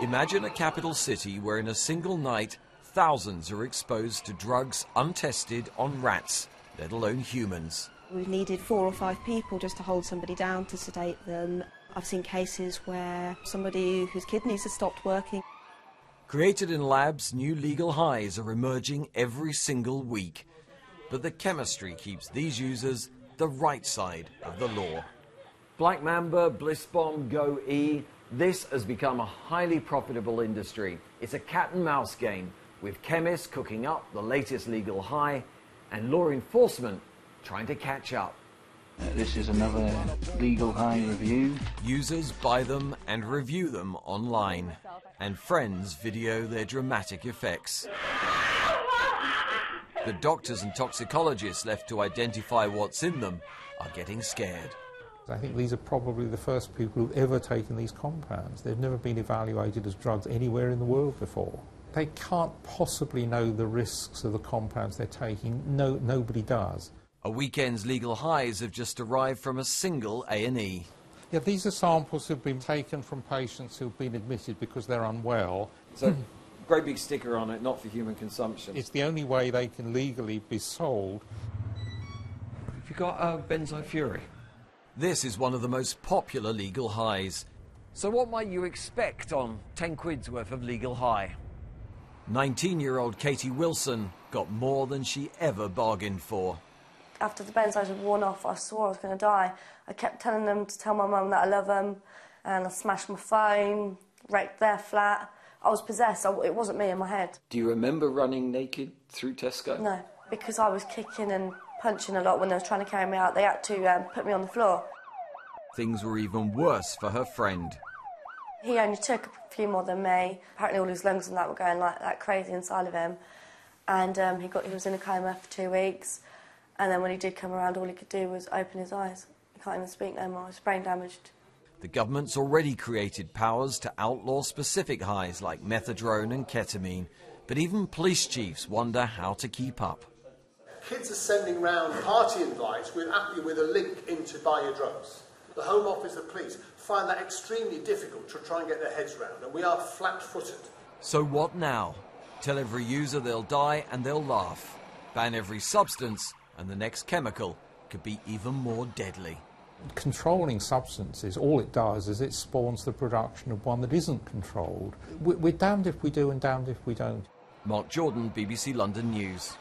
Imagine a capital city where in a single night, thousands are exposed to drugs untested on rats, let alone humans. We've needed 4 or 5 people just to hold somebody down to sedate them. I've seen cases where somebody whose kidneys have stopped working. Created in labs, new legal highs are emerging every single week. But the chemistry keeps these users the right side of the law. Black Mamba, Bliss Bomb, Go E, this has become a highly profitable industry. It's a cat and mouse game, with chemists cooking up the latest legal high and law enforcement trying to catch up. This is another legal high review. Users buy them and review them online, and friends video their dramatic effects. The doctors and toxicologists left to identify what's in them are getting scared. I think these are probably the first people who've ever taken these compounds. They've never been evaluated as drugs anywhere in the world before. They can't possibly know the risks of the compounds they're taking. Nobody does. A weekend's legal highs have just arrived from a single A&E. Yeah, these are samples that have been taken from patients who've been admitted because they're unwell. So, great big sticker on it, not for human consumption. It's the only way they can legally be sold. Have you got benzofury? This is one of the most popular legal highs. So what might you expect on 10 quid's worth of legal high? 19-year-old Katie Wilson got more than she ever bargained for. After the benzos had worn off, I swore I was going to die. I kept telling them to tell my mum that I love them, and I smashed my phone, wrecked their flat. I was possessed. It wasn't me in my head. Do you remember running naked through Tesco? No, because I was kicking and punching a lot when they were trying to carry me out. They had to put me on the floor. Things were even worse for her friend. He only took a few more than me. Apparently all his lungs and that were going like that crazy inside of him. And he was in a coma for 2 weeks. And then when he did come around, all he could do was open his eyes. He can't even speak no more. He's brain damaged. The government's already created powers to outlaw specific highs like methadone and ketamine. But even police chiefs wonder how to keep up. Kids are sending round party invites with a link into buy your drugs. The Home Office of Police find that extremely difficult to try and get their heads round, and we are flat-footed. So what now? Tell every user they'll die and they'll laugh. Ban every substance and the next chemical could be even more deadly. Controlling substances, all it does is it spawns the production of one that isn't controlled. We're damned if we do and damned if we don't. Mark Jordan, BBC London News.